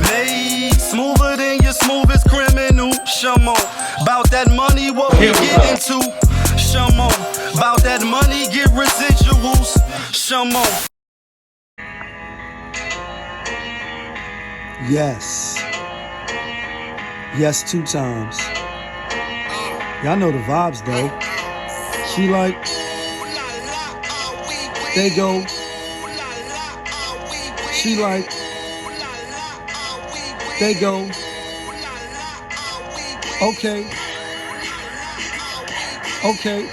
Made smoother than your smoothest criminal. Shamo, about that money, what we get into. Shamo, about that money, get residuals. Shamo. Yes. Yes, 2 times. Y'all know the vibes though. She like, they go. She like, they go. Okay. Okay.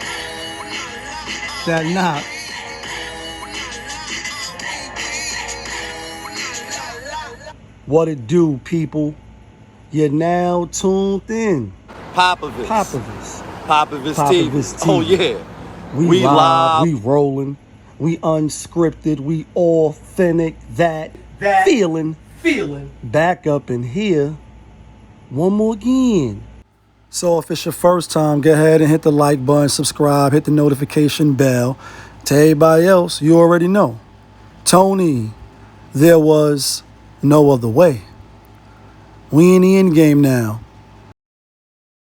That knock. What it do, people? You're now tuned in. Popovich. Popovich TV. TV. Oh yeah. We live, we rolling, we unscripted, we authentic, that feeling back up in here one more again. So if it's your first time, go ahead and hit the like button, subscribe, hit the notification bell. To everybody else, you already know. Tony, there was no other way. We in the end game now.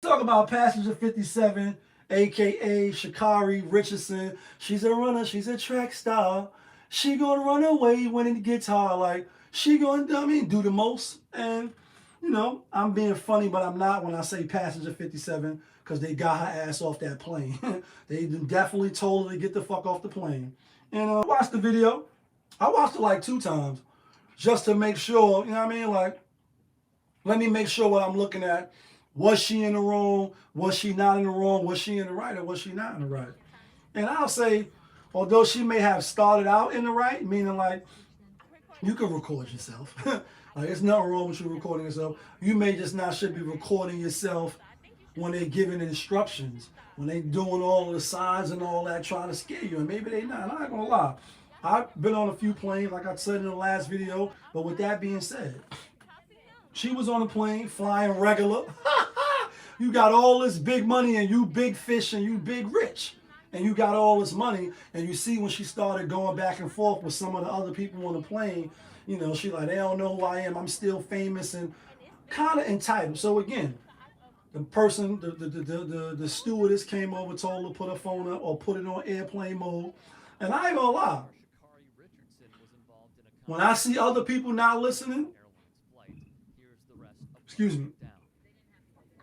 Talk about passenger 57, aka carriRichardSoN. She's a runner, she's a track star. She gonna run away when it gets hard. Like, she gonna, do the most. And, I'm being funny, but I'm not when I say passenger 57, because they got her ass off that plane. They definitely told her to get the fuck off the plane. And I watched the video. I watched it like 2 times just to make sure, like, let me make sure what I'm looking at. Was she in the wrong? Was she not in the wrong? Was she in the right or was she not in the right? And I'll say, although she may have started out in the right, meaning like, you can record yourself. Like, there's nothing wrong with you recording yourself. You may just not should be recording yourself when they're giving instructions, when they doing all of the signs and all that, trying to scare you. And maybe they not. I'm not gonna lie. I've been on a few planes, like I said in the last video. But with that being said, she was on a plane flying regular. You got all this big money and you big fish and you big rich. And you got all this money. And you see when she started going back and forth with some of the other people on the plane, she like, they don't know who I am. I'm still famous and kind of entitled. So again, the person, the stewardess came over, told her to put her phone up or put it on airplane mode. And I ain't gonna lie. When I see other people not listening, excuse me,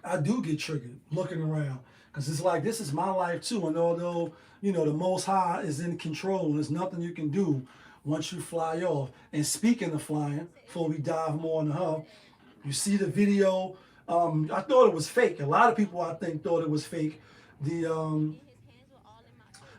I do get triggered looking around, because it's like, this is my life too. And although, the Most High is in control and there's nothing you can do once you fly off. And speaking of flying, before we dive more into her, you see the video. I thought it was fake. A lot of people, I think, thought it was fake. The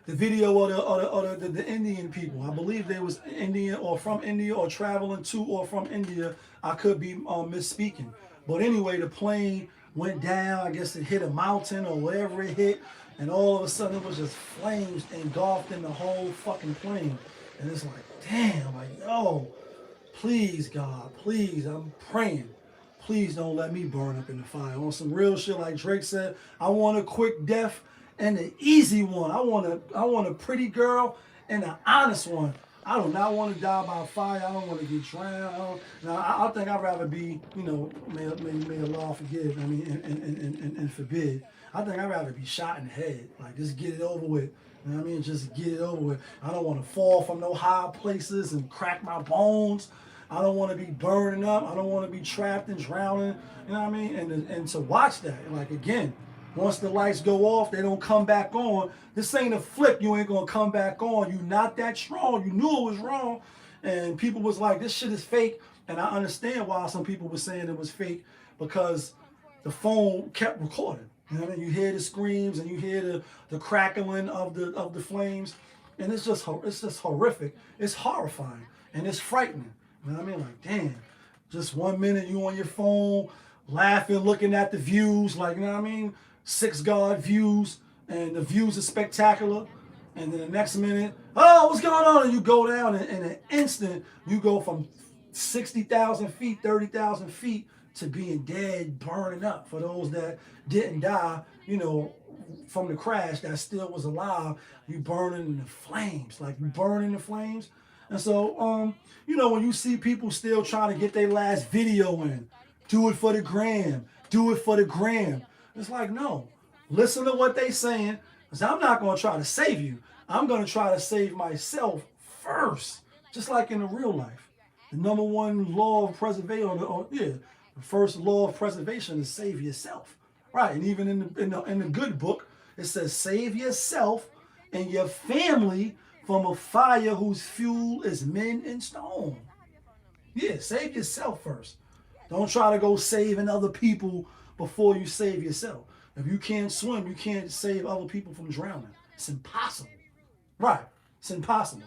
video of the Indian people. I believe they was Indian or from India or traveling to or from India. I could be misspeaking. But anyway, the plane went down. I guess it hit a mountain or wherever it hit. And all of a sudden it was just flames engulfed in the whole fucking plane. And it's like, damn, like, yo, please, God, please, I'm praying. Please don't let me burn up in the fire. On some real shit, like Drake said, I want a quick death and an easy one. I want a pretty girl and an honest one. I do not want to die by fire. I don't want to get drowned. I think I'd rather be, may Allah forgive, and forbid. I think I'd rather be shot in the head. Like, just get it over with. You know what I mean? Just get it over with. I don't want to fall from no high places and crack my bones. I don't want to be burning up. I don't want to be trapped and drowning. You know what I mean? And to watch that, like, again, once the lights go off, they don't come back on. This ain't a flick. You ain't going to come back on. You not that strong. You knew it was wrong. And people was like, this shit is fake. And I understand why some people were saying it was fake, because the phone kept recording. You know what I mean? You hear the screams and you hear the crackling of the flames. And it's just horrific. It's horrifying. And it's frightening. You know what I mean? Like, damn. Just 1 minute you on your phone, laughing, looking at the views. Like, you know what I mean? 6-guard views, and the views are spectacular. And then the next minute, oh, what's going on? And you go down, and in an instant, you go from 60,000 feet, 30,000 feet to being dead, burning up. For those that didn't die, from the crash, that still was alive, you burning in the flames. Like, you burn in the flames. And so, you know, when you see people still trying to get their last video in, do it for the gram, do it for the gram. It's like, no, listen to what they saying, because I'm not going to try to save you. I'm going to try to save myself first, just like in the real life. The number one law of preservation, the first law of preservation is save yourself, right? And even in the good book, it says save yourself and your family from a fire whose fuel is men and stone. Yeah, save yourself first. Don't try to go saving other people before you save yourself. If you can't swim, you can't save other people from drowning. It's impossible. Right. It's impossible.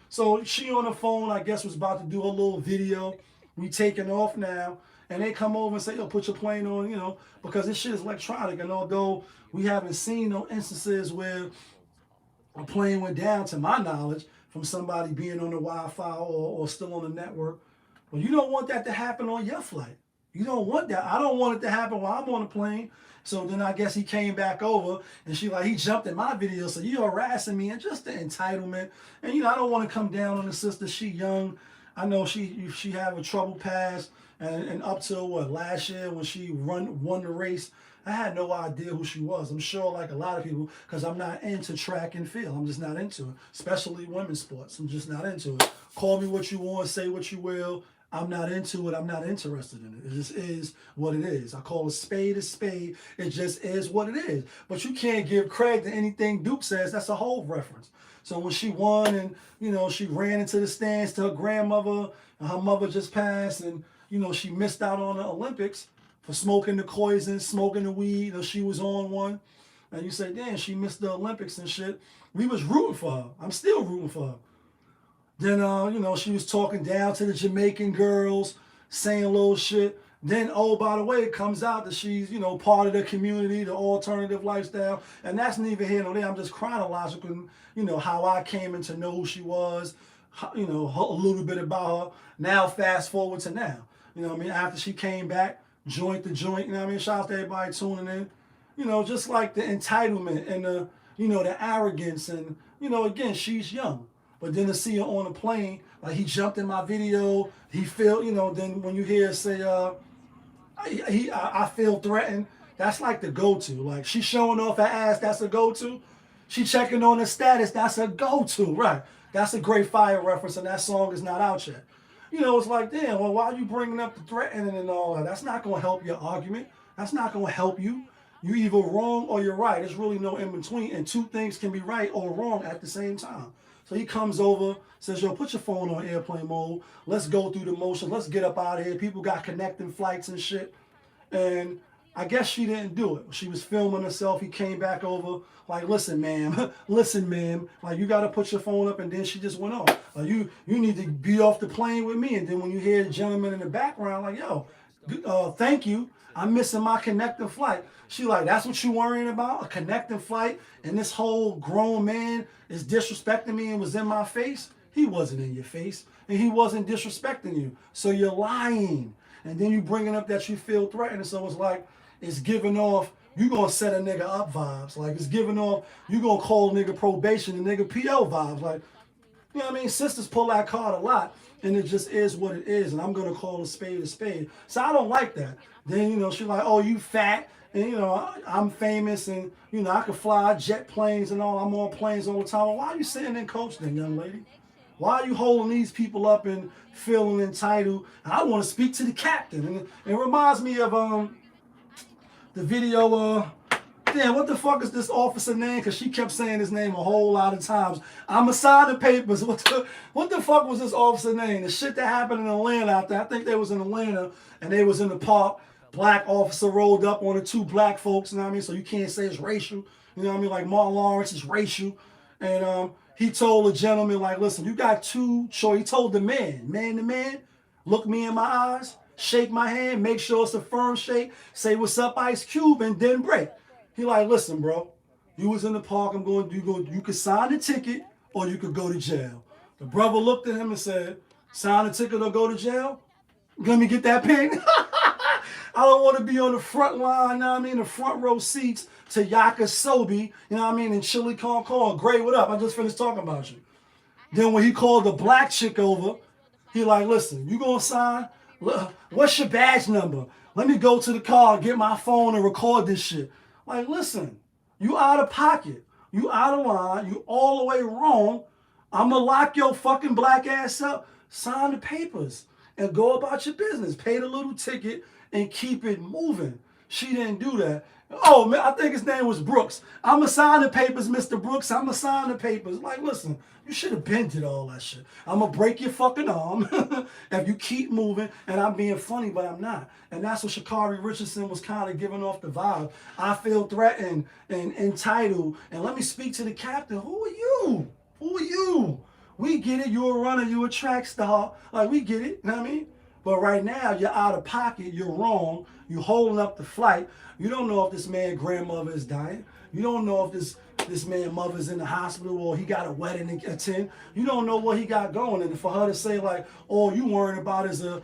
So she on the phone, I guess, was about to do a little video. We taking off now. And they come over and say, yo, put your plane on, you know, because this shit is electronic. And although we haven't seen no instances where a plane went down, to my knowledge, from somebody being on the Wi-Fi or still on the network, well, you don't want that to happen on your flight. You don't want that. I don't want it to happen while I'm on the plane. So then I guess he came back over and he jumped in my video. So you're harassing me, and just the entitlement. And, you know, I don't want to come down on the sister. She young. I know she had a troubled past. And up till last year when she won the race, I had no idea who she was. I'm sure like a lot of people, because I'm not into track and field. I'm just not into it, especially women's sports. I'm just not into it. Call me what you want, say what you will. I'm not into it. I'm not interested in it. It just is what it is. I call a spade a spade. It just is what it is. But you can't give credit to anything Duke says. That's a whole reference. So when she won and, you know, she ran into the stands to her grandmother and her mother just passed, and, you know, she missed out on the Olympics for smoking the poison, smoking the weed. You know, she was on one. And you say, damn, she missed the Olympics and shit. We was rooting for her. I'm still rooting for her. Then, you know, she was talking down to the Jamaican girls, saying a little shit. Then, oh, by the way, it comes out that she's, you know, part of the community, the alternative lifestyle. And that's neither here nor there. I'm just chronological, you know, how I came into know who she was, you know, a little bit about her. Now, fast forward to now. You know what I mean? After she came back, joint to joint, you know what I mean? Shout out to everybody tuning in. You know, just like the entitlement and the, you know, the arrogance. And, you know, again, she's young. But then to see her on the plane, like he jumped in my video, he felt, you know, then when you hear her say, I feel threatened, that's like the go-to. Like she showing off her ass, that's a go-to. She checking on her status, that's a go-to, right? That's a great Fire reference, and that song is not out yet. You know, it's like, damn, well, why are you bringing up the threatening and all that? That's not going to help your argument. That's not going to help you. You're either wrong or you're right. There's really no in between, and two things can be right or wrong at the same time. So he comes over, says, yo, put your phone on airplane mode. Let's go through the motion. Let's get up out of here. People got connecting flights and shit. And I guess she didn't do it. She was filming herself. He came back over, like, listen, ma'am, listen, ma'am. Like, you got to put your phone up. And then she just went off. You need to be off the plane with me. And then when you hear the gentleman in the background, like, yo, thank you. I'm missing my connecting flight. She like, that's what you worrying about? A connecting flight? And this whole grown man is disrespecting me and was in my face? He wasn't in your face. And he wasn't disrespecting you. So you're lying. And then you bringing up that you feel threatened. So it's like, it's giving off, you going to set a nigga up vibes. Like, it's giving off, you going to call a nigga probation and nigga PO vibes. Like, you know what I mean? Sisters pull that card a lot. And it just is what it is. And I'm going to call a spade a spade. So I don't like that. Then, you know, she's like, oh, you fat. And, you know, I'm famous and, you know, I can fly jet planes and all. I'm on planes all the time. Well, why are you sitting in coach then, young lady? Why are you holding these people up and feeling entitled? I want to speak to the captain. And it reminds me of the video, damn, what the fuck is this officer name? Because she kept saying his name a whole lot of times. I'm a signing papers. What the fuck was this officer name? The shit that happened in Atlanta out there. I think they was in Atlanta and they was in the park. Black officer rolled up on the two black folks, you know what I mean? So you can't say it's racial. You know what I mean? Like Martin Lawrence is racial. And he told the gentleman, like, listen, you got two choices. He told the man to man, look me in my eyes, shake my hand, make sure it's a firm shake, say what's up, Ice Cube, and then break. He like, listen, bro, you was in the park, you could sign the ticket or you could go to jail. The brother looked at him and said, sign the ticket or go to jail? Let me get that ping. I don't want to be on the front line, you know what I mean, the front row seats to Yaka Sobi, you know what I mean, and Chili Con Con. Gray, what up? I just finished talking about you. Then when he called the black chick over, he like, listen, you gonna sign? What's your badge number? Let me go to the car, get my phone and record this shit. Like, listen, you out of pocket. You out of line. You all the way wrong. I'm going to lock your fucking black ass up. Sign the papers and go about your business. Pay the little ticket and keep it moving. She didn't do that. Oh, man, I think his name was Brooks. I'm going to sign the papers, Mr. Brooks. I'm going to sign the papers. Like, listen, you should have been did all that shit. I'm going to break your fucking arm if you keep moving. And I'm being funny, but I'm not. And that's what carriRichardSoN was kind of giving off the vibe. I feel threatened and entitled. And let me speak to the captain. Who are you? Who are you? We get it. You're a runner. You're a track star. Like, we get it. You know what I mean? But right now, you're out of pocket. You're wrong. You're holding up the flight. You don't know if this man's grandmother is dying. You don't know if this man's mother's in the hospital or he got a wedding to attend. You don't know what he got going. And for her to say like, all you worrying about is a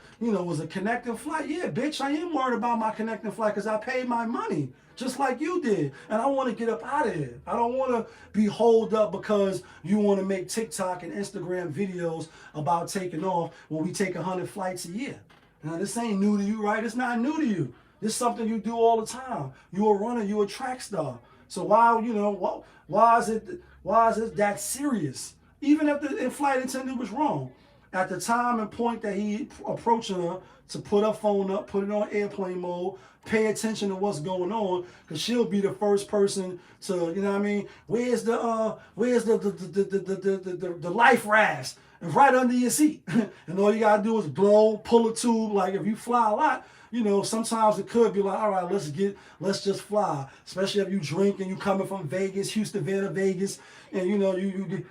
connecting flight. Yeah, bitch, I am worried about my connecting flight because I paid my money just like you did. And I want to get up out of here. I don't want to be holed up because you want to make TikTok and Instagram videos about taking off when we take 100 flights a year. Now, this ain't new to you, right? It's not new to you. This is something you do all the time. You're a runner. You're a track star. So why is it that serious? Even if the flight attendant was wrong, at the time and point that he approaching her to put her phone up, put it on airplane mode, pay attention to what's going on, because she'll be the first person to, you know what I mean? Where's the life raft? And right under your seat. And all you gotta do is blow, pull a tube. Like if you fly a lot, you know, sometimes it could be like, all right, let's just fly. Especially if you drink and you coming from Vegas, Houston, Vegas, and you know, you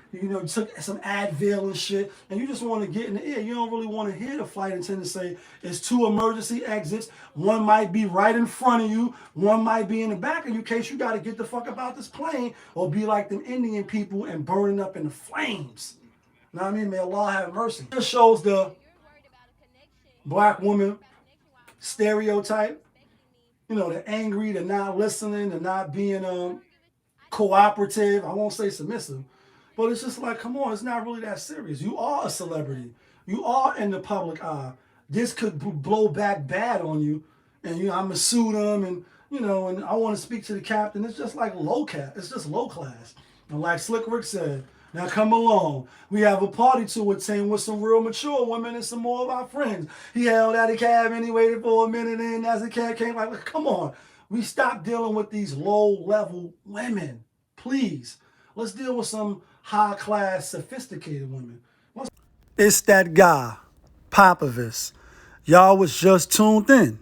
took some Advil and shit, and you just want to get in the air. You don't really want to hear the flight attendant say, it's 2 emergency exits. One might be right in front of you. One might be in the back of you in case you got to get the fuck about this plane or be like them Indian people and burning up in the flames. You know what I mean? May Allah have mercy. This shows the black woman stereotype. You know, the angry, the not listening, the not being cooperative. I won't say submissive, but it's just like, come on, it's not really that serious. You are a celebrity. You are in the public eye. This could blow back bad on you, and you know, I'm gonna sue them, and you know, and I want to speak to the captain. It's just like low cap. It's just low class. And like Slick Rick said, now come along. We have a party to attend with some real mature women and some more of our friends. He held out a cab and he waited for a minute, and as the cab came, like, come on. We stop dealing with these low-level women. Please. Let's deal with some high-class, sophisticated women. It's that guy, Popovich. Y'all was just tuned in.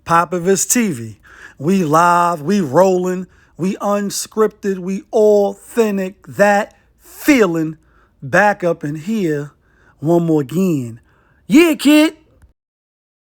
Popovich TV. We live, we rolling, we unscripted, we authentic, that feeling back up in here one more again. Yeah, kid.